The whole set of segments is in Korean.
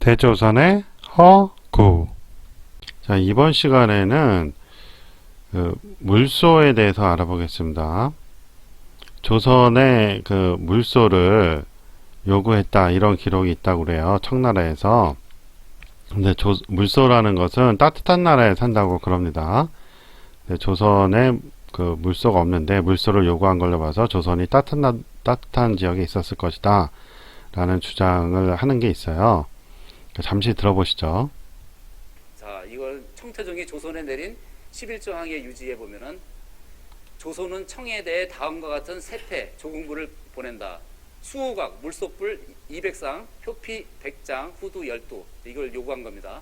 대조선의 허구. 자, 이번 시간에는 물소에 대해서 알아보겠습니다. 조선의 물소를 요구했다, 이런 기록이 있다고 그래요. 청나라에서. 근데 물소라는 것은 따뜻한 나라에 산다고 그럽니다. 조선에 물소가 없는데 물소를 요구한 걸로 봐서 조선이 따뜻한 지역에 있었을 것이다 라는 주장을 하는 게 있어요. 잠시 들어보시죠. 자, 이걸 청태종이 조선에 내린 11조 항에 유지해 보면은 조선은 청에 대해 다음과 같은 세패 조공부를 보낸다. 수우각, 물소불 200상, 표피 100장, 후두 12. 이걸 요구한 겁니다.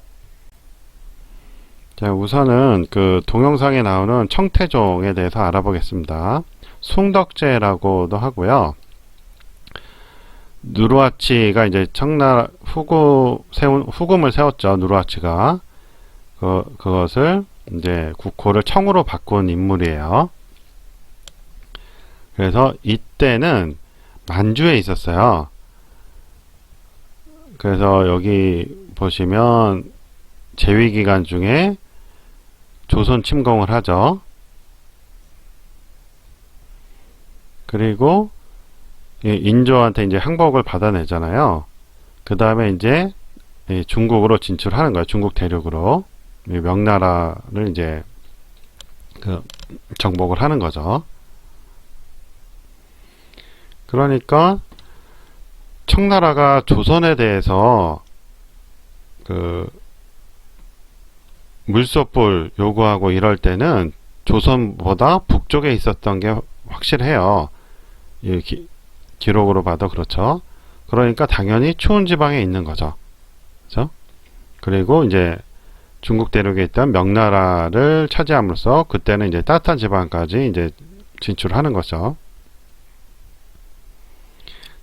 자, 우선은 동영상에 나오는 청태종에 대해서 알아보겠습니다. 숭덕제라고도 하고요. 누르하치가 이제 청나라 후금을 세웠죠. 누르하치가 그것을 이제 국호를 청으로 바꾼 인물이에요. 그래서 이때는 만주에 있었어요. 그래서 여기 보시면 재위 기간 중에 조선 침공을 하죠. 그리고 인조한테 이제 항복을 받아내잖아요. 그 다음에 이제 중국으로 진출하는 거예요. 중국 대륙으로 명나라를 이제 정복을 하는 거죠. 그러니까 청나라가 조선에 대해서 물소불 요구하고 이럴 때는 조선보다 북쪽에 있었던 게 확실해요. 기록으로 봐도 그렇죠. 그러니까 당연히 추운 지방에 있는 거죠. 그렇죠? 그리고 이제 중국 대륙에 있던 명나라를 차지함으로써 그때는 이제 따뜻한 지방까지 이제 진출하는 거죠.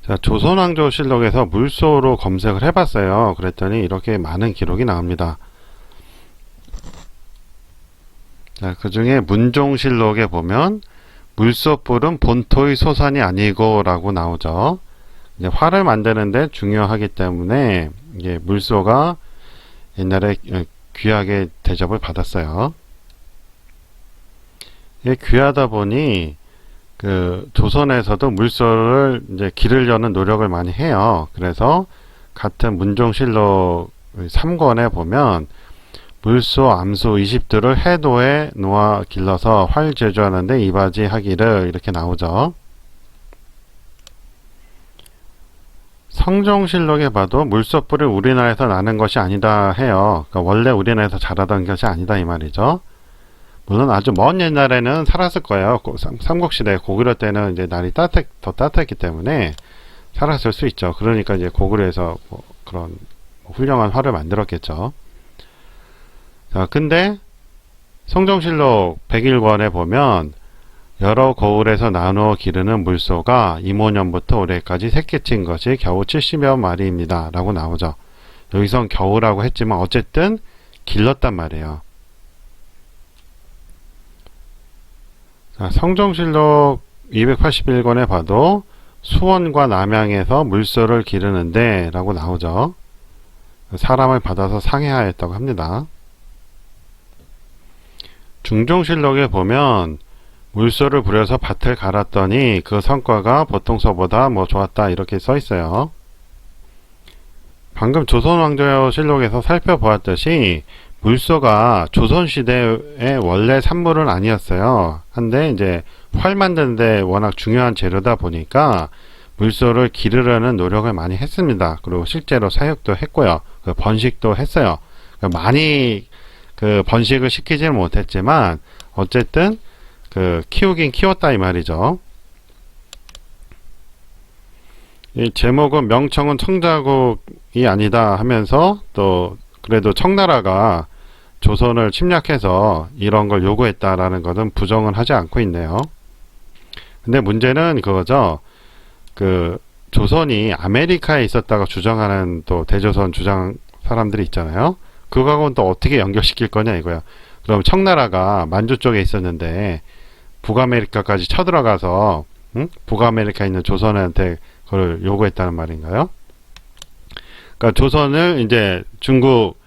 자, 조선왕조실록에서 물소로 검색을 해봤어요. 그랬더니 이렇게 많은 기록이 나옵니다. 자, 그 중에 문종실록에 보면 물소불은 본토의 소산이 아니고 라고 나오죠. 이제 활을 만드는데 중요하기 때문에 이게 물소가 옛날에 귀하게 대접을 받았어요. 이게 귀하다 보니 조선에서도 물소를 이제 기르려는 노력을 많이 해요. 그래서 같은 문종실록 3권에 보면 물소, 암소 20두를 해도에 놓아 길러서 활 제조하는데 이바지하기를 이렇게 나오죠. 성종실록에 봐도 물소뿔이 우리나라에서 나는 것이 아니다 해요. 그러니까 원래 우리나라에서 자라던 것이 아니다 이 말이죠. 물론 아주 먼 옛날에는 살았을 거예요. 삼국시대 고구려 때는 이제 날이 더 따뜻했기 때문에 살았을 수 있죠. 그러니까 이제 고구려에서 그런 훌륭한 활을 만들었겠죠. 자, 근데 성종실록 101권에 보면 여러 거울에서 나누어 기르는 물소가 이모년부터 올해까지 새끼친 것이 겨우 70여 마리입니다 라고 나오죠. 여기선 겨우라고 했지만 어쨌든 길렀단 말이에요. 자, 성종실록 281권에 봐도 수원과 남양에서 물소를 기르는데 라고 나오죠. 사람을 받아서 상해하였다고 합니다. 중종실록에 보면 물소를 부려서 밭을 갈았더니 그 성과가 보통서보다 좋았다 이렇게 써 있어요. 방금 조선왕조실록에서 살펴보았듯이 물소가 조선시대의 원래 산물은 아니었어요. 한데 이제 활 만드는데 워낙 중요한 재료다 보니까 물소를 기르려는 노력을 많이 했습니다. 그리고 실제로 사육도 했고요. 번식도 했어요. 많이 번식을 시키지는 못했지만 어쨌든 키우긴 키웠다 이 말이죠. 이 제목은 명청은 청자국이 아니다 하면서 또 그래도 청나라가 조선을 침략해서 이런 걸 요구했다라는 것은 부정은 하지 않고 있네요. 근데 문제는 그거죠. 조선이 아메리카에 있었다가 주장하는 또 대조선 주장 사람들이 있잖아요. 그거하고는 또 어떻게 연결시킬 거냐 이거야. 그럼 청나라가 만주 쪽에 있었는데 북아메리카까지 쳐들어가서 북아메리카에 있는 조선한테 그걸 요구했다는 말인가요? 그러니까 조선을 이제 중국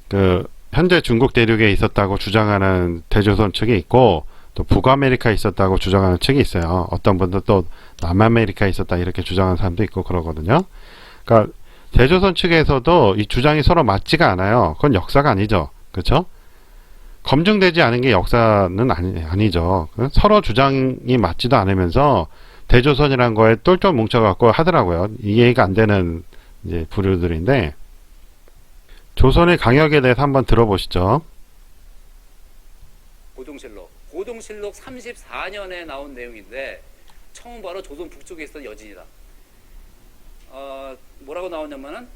그 현재 중국 대륙에 있었다고 주장하는 대조선 측이 있고 또 북아메리카에 있었다고 주장하는 측이 있어요. 어떤 분들 또 남아메리카에 있었다 이렇게 주장하는 사람도 있고 그러거든요. 그러니까 대조선 측에서도 이 주장이 서로 맞지가 않아요. 그건 역사가 아니죠. 그렇죠? 검증되지 않은 게 역사는 아니죠. 서로 주장이 맞지도 않으면서 대조선이라는 거에 똘똘 뭉쳐갖고 하더라고요. 이해가 안 되는 이제 부류들인데 조선의 강역에 대해서 한번 들어보시죠. 고종실록 34년에 나온 내용인데 청은 바로 조선 북쪽에 있었던 여진이다. 뭐라고 나오냐면은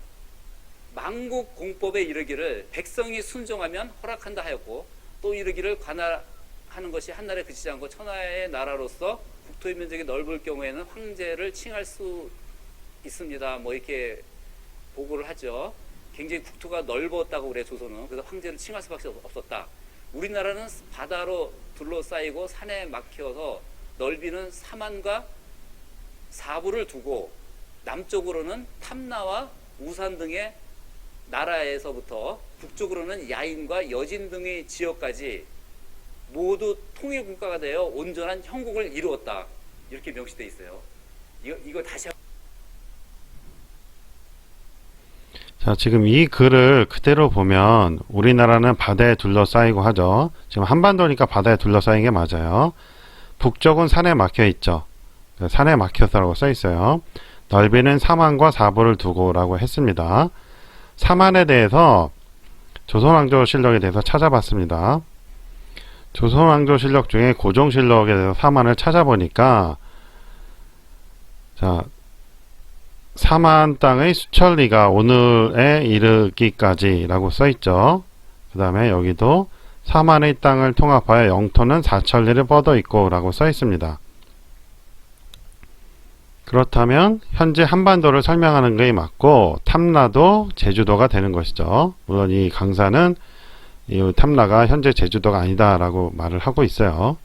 망국 공법에 이르기를 백성이 순종하면 허락한다 하였고 또 이르기를 관할하는 것이 한나라에 그치지 않고 천하의 나라로서 국토의 면적이 넓을 경우에는 황제를 칭할 수 있습니다. 뭐 이렇게 보고를 하죠. 굉장히 국토가 넓었다고 그래 조선은. 그래서 황제를 칭할 수밖에 없었다. 우리나라는 바다로 둘러싸이고 산에 막혀서 넓이는 사만과 사부를 두고 남쪽으로는 탐나와 우산 등의 나라에서부터 북쪽으로는 야인과 여진 등의 지역까지 모두 통일 국가가 되어 온전한 형국을 이루었다. 이렇게 명시되어 있어요. 이거 다시 자, 지금 이 글을 그대로 보면 우리나라는 바다에 둘러싸이고 하죠. 지금 한반도니까 바다에 둘러싸인 게 맞아요. 북쪽은 산에 막혀 있죠. 산에 막혀서라고 써 있어요. 넓이는 사만과 사부를 두고라고 했습니다. 사만에 대해서 조선왕조실록에 대해서 찾아봤습니다. 조선왕조실록 중에 고종실록에 대해서 사만을 찾아보니까 자, 사만 땅의 수천리가 오늘에 이르기까지 라고 써있죠. 그 다음에 여기도 사만의 땅을 통합하여 영토는 4천리를 뻗어 있고 라고 써있습니다. 그렇다면 현재 한반도를 설명하는 게 맞고 탐라도 제주도가 되는 것이죠. 물론 이 강사는 이 탐라가 현재 제주도가 아니다 라고 말을 하고 있어요.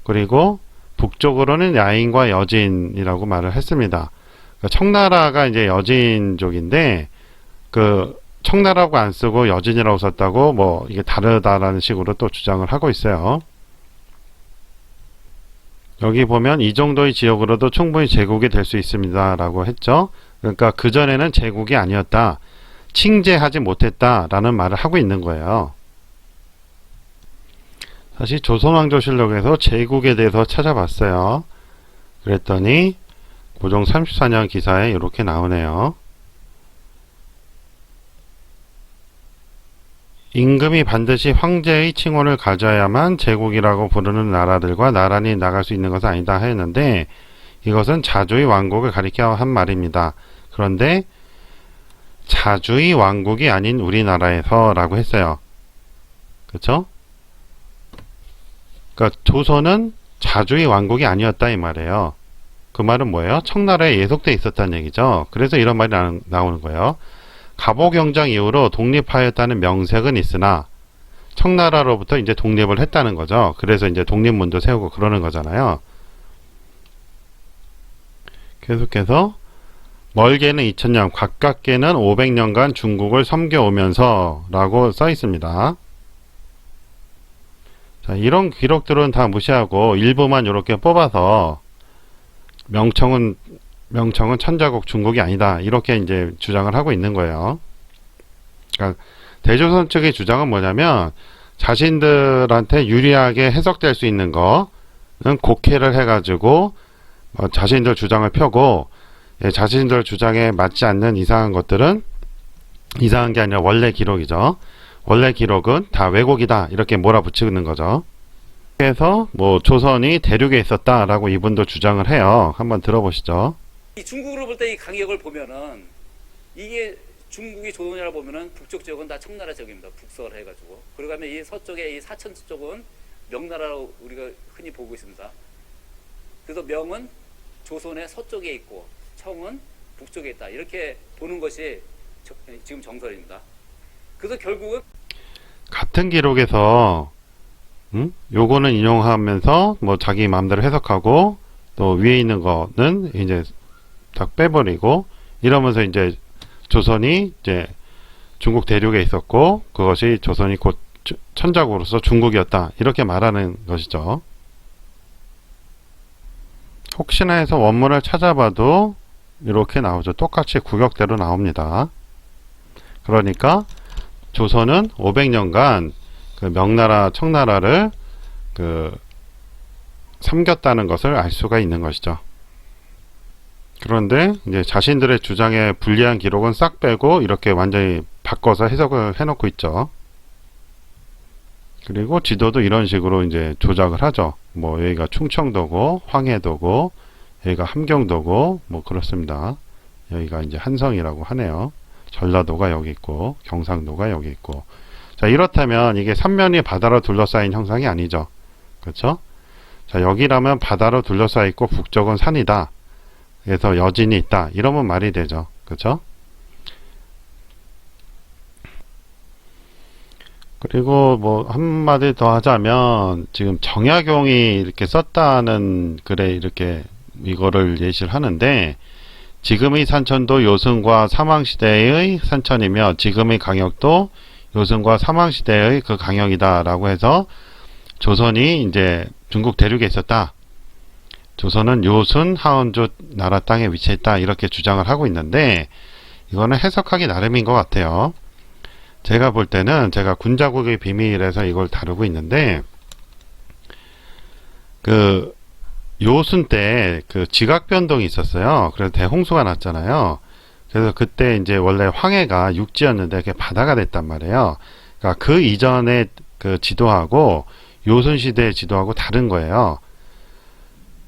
그리고 북쪽으로는 야인과 여진이라고 말을 했습니다. 청나라가 이제 여진족인데 그 청나라고 안 쓰고 여진이라고 썼다고 뭐 이게 다르다라는 식으로 또 주장을 하고 있어요. 여기 보면 이 정도의 지역으로도 충분히 제국이 될 수 있습니다 라고 했죠. 그러니까 그전에는 제국이 아니었다, 칭제하지 못했다 라는 말을 하고 있는 거예요. 다시 조선왕조실록에서 제국에 대해서 찾아봤어요. 그랬더니 고종 34년 기사에 이렇게 나오네요. 임금이 반드시 황제의 칭호를 가져야만 제국이라고 부르는 나라들과 나란히 나갈 수 있는 것은 아니다 했는데 이것은 자주의 왕국을 가리켜 한 말입니다. 그런데 자주의 왕국이 아닌 우리나라에서 라고 했어요. 그렇죠? 그러니까 조선은 자주의 왕국이 아니었다 이 말이에요. 그 말은 뭐예요? 청나라에 예속돼 있었다는 얘기죠. 그래서 이런 말이 나오는 거예요. 갑오경장 이후로 독립하였다는 명색은 있으나 청나라로부터 이제 독립을 했다는 거죠. 그래서 이제 독립문도 세우고 그러는 거잖아요. 계속해서 멀게는 2000년, 가깝게는 500년간 중국을 섬겨오면서 라고 써 있습니다. 자, 이런 기록들은 다 무시하고 일부만 이렇게 뽑아서 명청은 천자국 중국이 아니다 이렇게 이제 주장을 하고 있는 거예요. 그러니까 대조선 측의 주장은 뭐냐면 자신들한테 유리하게 해석될 수 있는 거는 곡해를 해가지고 자신들 주장을 펴고 자신들 주장에 맞지 않는 이상한 것들은 이상한 게 아니라 원래 기록이죠. 원래 기록은 다 왜곡이다 이렇게 몰아붙이는 거죠. 그래서 뭐 조선이 대륙에 있었다라고 이분도 주장을 해요. 한번 들어보시죠. 이 중국으로 볼 때 이 강역을 보면은 이게 중국이 조선이라 보면은 북쪽 지역은 다 청나라 지역입니다. 북서를 해가지고. 그리고 하면 이 서쪽에 이 사천 쪽은 명나라로 우리가 흔히 보고 있습니다. 그래서 명은 조선의 서쪽에 있고 청은 북쪽에 있다. 이렇게 보는 것이 지금 정설입니다. 그래서 결국은 같은 기록에서 요거는 인용하면서 뭐 자기 마음대로 해석하고 또 위에 있는 거는 이제 딱 빼버리고 이러면서 이제 조선이 이제 중국 대륙에 있었고 그것이 조선이 곧 천자국으로서 중국이었다 이렇게 말하는 것이죠. 혹시나 해서 원문을 찾아봐도 이렇게 나오죠. 똑같이 국역대로 나옵니다. 그러니까 조선은 500년간 그 명나라, 청나라를 삼겼다는 것을 알 수가 있는 것이죠. 그런데 이제 자신들의 주장에 불리한 기록은 싹 빼고 이렇게 완전히 바꿔서 해석을 해놓고 있죠. 그리고 지도도 이런 식으로 이제 조작을 하죠. 뭐 여기가 충청도고 황해도고 여기가 함경도고 뭐 그렇습니다. 여기가 이제 한성이라고 하네요. 전라도가 여기 있고 경상도가 여기 있고. 자, 이렇다면 이게 삼면이 바다로 둘러싸인 형상이 아니죠. 그렇죠? 자, 여기라면 바다로 둘러싸여 있고 북쪽은 산이다. 그래서 여진이 있다. 이러면 말이 되죠. 그렇죠? 그리고 뭐 한마디 더 하자면 지금 정약용이 이렇게 썼다는 글에 이렇게 이거를 예시를 하는데 지금의 산천도 요승과 사망시대의 산천이며 지금의 강역도 요승과 사망시대의 그 강역이다 라고 해서 조선이 이제 중국 대륙에 있었다. 조선은 요순, 하원조 나라 땅에 위치했다. 이렇게 주장을 하고 있는데 이거는 해석하기 나름인 것 같아요. 제가 볼 때는 제가 군자국의 비밀에서 이걸 다루고 있는데 그 요순 때 그 지각 변동이 있었어요. 그래서 대홍수가 났잖아요. 그래서 그때 이제 원래 황해가 육지였는데 그게 바다가 됐단 말이에요. 그러니까 그 이전의 그 지도하고 요순 시대의 지도하고 다른 거예요.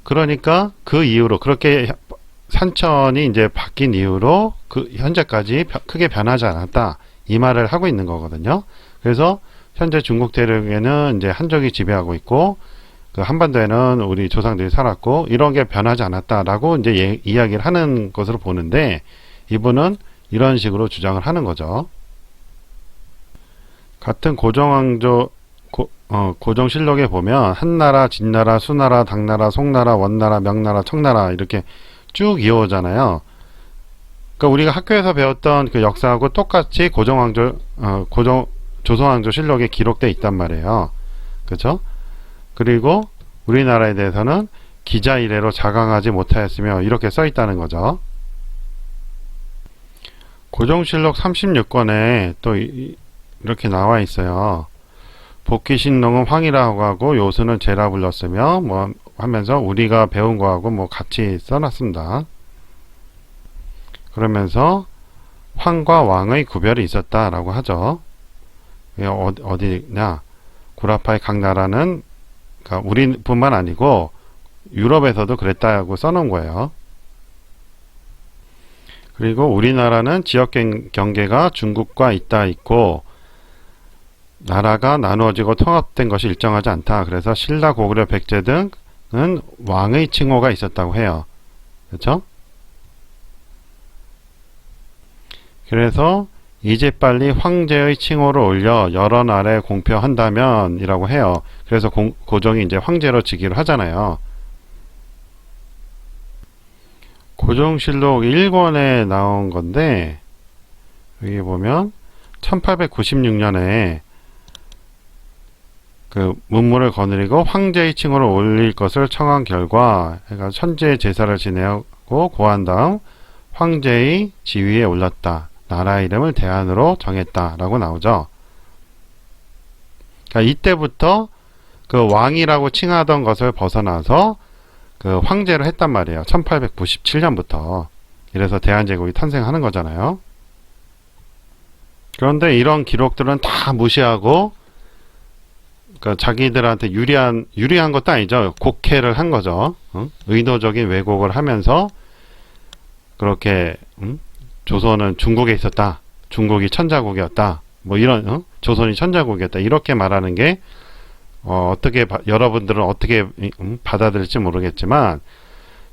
그러니까 그 이후로 그렇게 산천이 이제 바뀐 이후로 그 현재까지 크게 변하지 않았다. 이 말을 하고 있는 거거든요. 그래서 현재 중국 대륙에는 이제 한족이 지배하고 있고 그 한반도에는 우리 조상들이 살았고 이런 게 변하지 않았다라고 이제 이야기를 하는 것으로 보는데 이분은 이런 식으로 주장을 하는 거죠. 같은 고정실록에 보면 한나라, 진나라, 수나라, 당나라, 송나라, 원나라, 명나라, 청나라 이렇게 쭉 이어오잖아요. 그러니까 우리가 학교에서 배웠던 그 역사하고 똑같이 조선왕조 실록에 기록되어 있단 말이에요. 그렇죠? 그리고 우리나라에 대해서는 기자 이래로 자강하지 못하였으며 이렇게 써 있다는 거죠. 고종실록 36권에 또 이렇게 나와 있어요. 복귀신농은 황이라고 하고 요수는 제라 불렀으며 뭐 하면서 우리가 배운 거하고 뭐 같이 써놨습니다. 그러면서 황과 왕의 구별이 있었다라고 하죠. 어디냐? 구라파의 각 나라는 그러니까 우리뿐만 아니고 유럽에서도 그랬다고 써놓은 거예요. 그리고 우리나라는 지역 경계가 중국과 있고 나라가 나누어지고 통합된 것이 일정하지 않다. 그래서 신라, 고구려, 백제 등은 왕의 칭호가 있었다고 해요. 그렇죠? 그래서 이제 빨리 황제의 칭호를 올려 여러 나라에 공표한다면 이라고 해요. 그래서 고종이 이제 황제로 즉위를 하잖아요. 고종실록 1권에 나온 건데 여기 보면 1896년에 그 문물을 거느리고 황제의 칭호를 올릴 것을 청한 결과 그러니까 천지의 제사를 지내고 고한 다음 황제의 지위에 올랐다. 나라 이름을 대안으로 정했다라고 나오죠. 그러니까 이때부터 그 왕이라고 칭하던 것을 벗어나서 그 황제로 했단 말이에요. 1897년부터. 이래서 대한제국이 탄생하는 거잖아요. 그런데 이런 기록들은 다 무시하고 그러니까 자기들한테 유리한 것도 아니죠. 곡해를 한 거죠. 의도적인 왜곡을 하면서 그렇게 조선은 중국에 있었다. 중국이 천자국이었다. 뭐 이런 조선이 천자국이었다. 이렇게 말하는 게 어떻게 여러분들은 어떻게 받아들일지 모르겠지만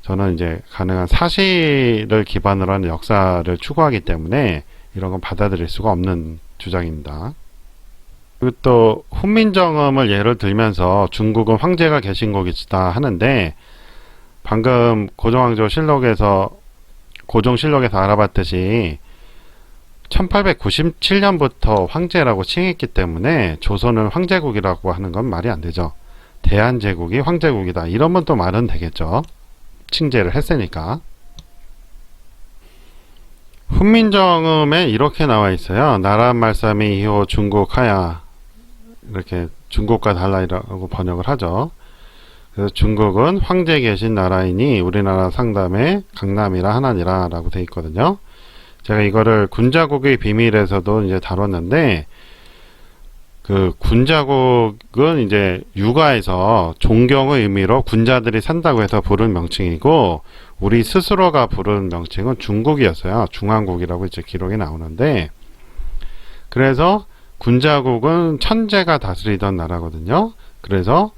저는 이제 가능한 사실을 기반으로 하는 역사를 추구하기 때문에 이런 건 받아들일 수가 없는 주장입니다. 그리고 또 훈민정음을 예를 들면서 중국은 황제가 계신 곳이다 하는데 방금 고종실록에서 알아봤듯이 1897년부터 황제라고 칭했기 때문에 조선을 황제국이라고 하는 건 말이 안 되죠. 대한제국이 황제국이다. 이러면 또 말은 되겠죠. 칭제를 했으니까. 훈민정음에 이렇게 나와 있어요. 나란 말싸미 이호 중국하야. 이렇게 중국과 달라이라고 번역을 하죠. 그래서 중국은 황제 계신 나라이니 우리나라 상담에 강남이라 하나니라 라고 되어 있거든요. 제가 이거를 군자국의 비밀에서도 이제 다뤘는데, 그 군자국은 이제 육아에서 존경의 의미로 군자들이 산다고 해서 부른 명칭이고, 우리 스스로가 부른 명칭은 중국이었어요. 중앙국이라고 이제 기록이 나오는데, 그래서 군자국은 천재가 다스리던 나라거든요. 그래서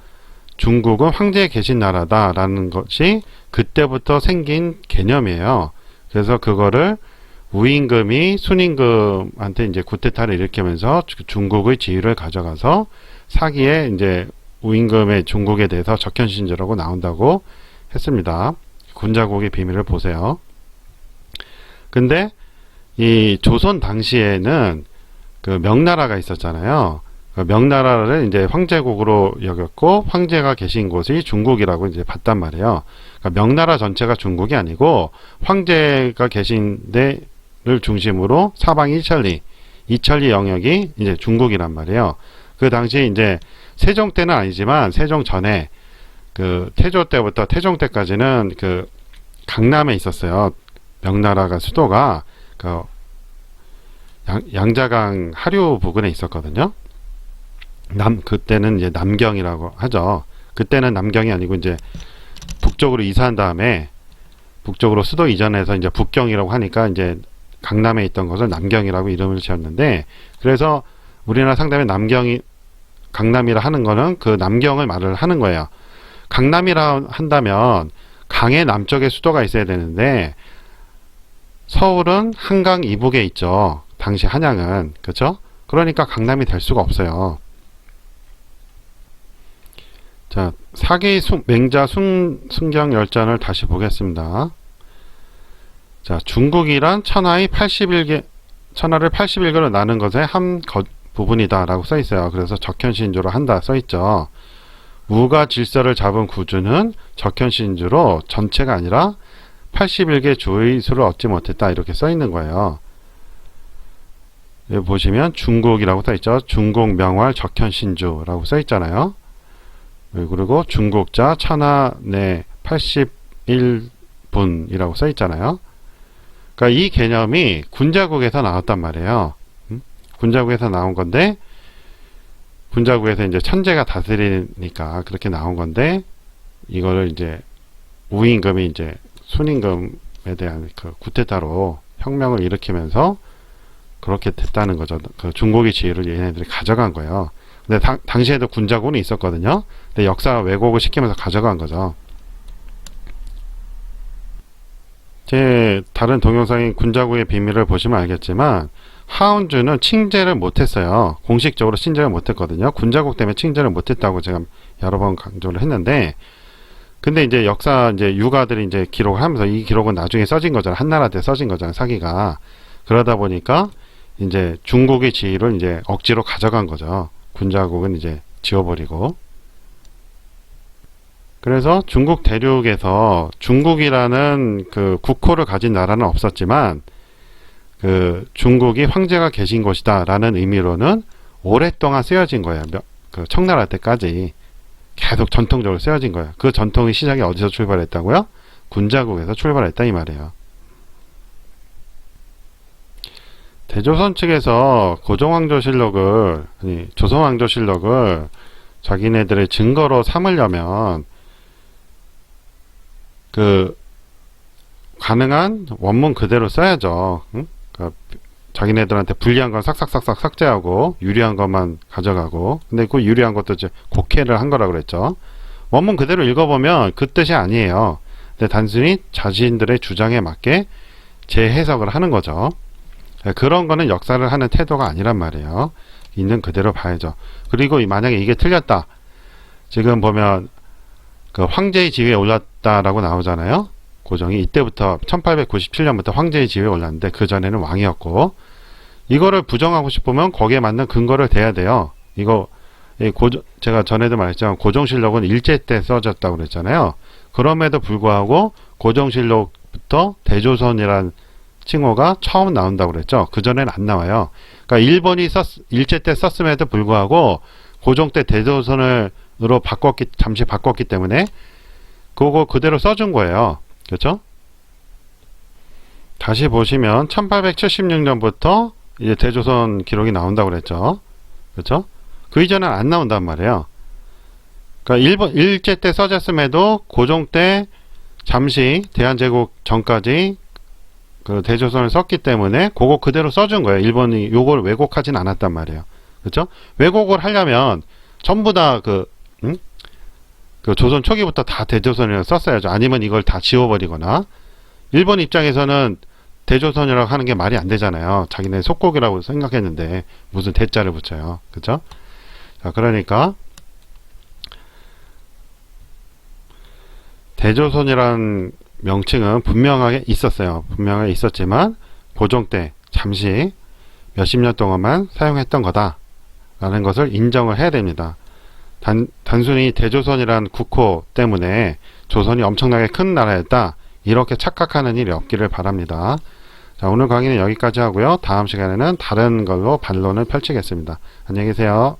중국은 황제에 계신 나라다라는 것이 그때부터 생긴 개념이에요. 그래서 그거를 우임금이 순임금한테 이제 구테타를 일으키면서 중국의 지위를 가져가서 사기에 이제 우임금의 중국에 대해서 적현신주라고 나온다고 했습니다. 군자국의 비밀을 보세요. 근데 이 조선 당시에는 그 명나라가 있었잖아요. 그 명나라를 이제 황제국으로 여겼고 황제가 계신 곳이 중국이라고 이제 봤단 말이에요. 그러니까 명나라 전체가 중국이 아니고 황제가 계신 데를 중심으로 사방 이천리 영역이 이제 중국이란 말이에요. 그 당시 이제 세종 때는 아니지만 세종 전에 그 태조 때부터 태종 때까지는 그 강남에 있었어요. 명나라가 수도가 그 양자강 하류 부근에 있었거든요. 그때는 이제 남경이라고 하죠. 그때는 남경이 아니고 이제 북쪽으로 이사한 다음에 북쪽으로 수도 이전해서 이제 북경이라고 하니까 이제 강남에 있던 것을 남경이라고 이름을 지었는데, 그래서 우리나라 상담에 강남이라 하는 거는 그 남경을 말을 하는 거예요. 강남이라 한다면 강의 남쪽에 수도가 있어야 되는데 서울은 한강 이북에 있죠. 당시 한양은. 그렇죠? 그러니까 강남이 될 수가 없어요. 자, 사기 맹자 순경 열전을 다시 보겠습니다. 자, 중국이란 천하를 81개로 나눈 것의 한 부분이다 라고 써 있어요. 그래서 적현신주로 한다 써 있죠. 우가 질서를 잡은 구주는 적현신주로 전체가 아니라 81개 주의 수를 얻지 못했다 이렇게 써 있는 거예요. 여기 보시면 중국이라고 써 있죠. 중국 명활 적현신주라고 써 있잖아요. 그리고 중국자 천하 내 81분이라고 써 있잖아요. 그러니까 이 개념이 군자국에서 나왔단 말이에요. 군자국에서 나온 건데, 군자국에서 이제 천재가 다스리니까 그렇게 나온 건데, 이거를 이제 우임금이 이제 순임금에 대한 그 구테타로 혁명을 일으키면서 그렇게 됐다는 거죠. 그 중국의 지위를 얘네들이 가져간 거예요. 근데 당시에도 군자국은 있었거든요. 근데 역사 왜곡을 시키면서 가져간 거죠. 제 다른 동영상인 군자국의 비밀을 보시면 알겠지만 하운주는 칭제를 못했어요. 공식적으로 칭제를 못했거든요. 군자국 때문에 칭제를 못했다고 제가 여러 번 강조를 했는데, 근데 이제 역사 이제 유가들이 이제 기록을 하면서 이 기록은 나중에 써진 거잖아요. 한나라 때 써진 거잖아요. 사기가. 그러다 보니까 이제 중국의 지위를 이제 억지로 가져간 거죠. 군자국은 이제 지워버리고. 그래서 중국 대륙에서 중국이라는 그 국호를 가진 나라는 없었지만 그 중국이 황제가 계신 곳이다 라는 의미로는 오랫동안 쓰여진 거예요. 그 청나라 때까지 계속 전통적으로 쓰여진 거예요. 그 전통의 시작이 어디서 출발했다고요? 군자국에서 출발했다 이 말이에요. 대조선 측에서 고종왕조실록을 아니 조선왕조실록을 자기네들의 증거로 삼으려면 그 가능한 원문 그대로 써야죠. 응? 그러니까 자기네들한테 불리한 건 싹싹싹싹 삭제하고 유리한 것만 가져가고, 근데 그 유리한 것도 이제 곡해를 한 거라 그랬죠. 원문 그대로 읽어보면 그 뜻이 아니에요. 근데 단순히 자신들의 주장에 맞게 재해석을 하는 거죠. 그런 거는 역사를 하는 태도가 아니란 말이에요. 있는 그대로 봐야죠. 그리고 만약에 이게 틀렸다. 지금 보면 그 황제의 지위에 올랐다라고 나오잖아요. 고종이 이때부터 1897년부터 황제의 지위에 올랐는데 그 전에는 왕이었고, 이거를 부정하고 싶으면 거기에 맞는 근거를 대야 돼요. 이거 제가 전에도 말했지만 고정실록은 일제 때 써졌다고 그랬잖아요. 그럼에도 불구하고 고정실록부터 대조선이란 칭호가 처음 나온다고 그랬죠. 그전에는 안 나와요. 그러니까 일본이 일제 때 썼음에도 불구하고 고종 때 대조선으로 잠시 바꿨기 때문에 그거 그대로 써준 거예요. 그렇죠? 다시 보시면 1876년부터 이제 대조선 기록이 나온다고 그랬죠. 그렇죠? 그 이전엔 안 나온단 말이에요. 그러니까 일제 때 써졌음에도 고종 때 잠시 대한제국 전까지 그 대조선을 썼기 때문에 그거 그대로 써준 거예요. 일본이 요걸 왜곡하진 않았단 말이에요. 그렇죠? 왜곡을 하려면 전부 다 그 조선 초기부터 다 대조선이라고 썼어야죠. 아니면 이걸 다 지워버리거나. 일본 입장에서는 대조선이라고 하는 게 말이 안 되잖아요. 자기네 속국이라고 생각했는데 무슨 대자를 붙여요. 그렇죠? 자, 그러니까 대조선이란 명칭은 분명하게 있었어요. 분명하게 있었지만 고종 때 잠시 몇십 년 동안만 사용했던 거다 라는 것을 인정을 해야 됩니다. 단순히 대조선이란 국호 때문에 조선이 엄청나게 큰 나라였다 이렇게 착각하는 일이 없기를 바랍니다. 자, 오늘 강의는 여기까지 하고요. 다음 시간에는 다른 걸로 반론을 펼치겠습니다. 안녕히 계세요.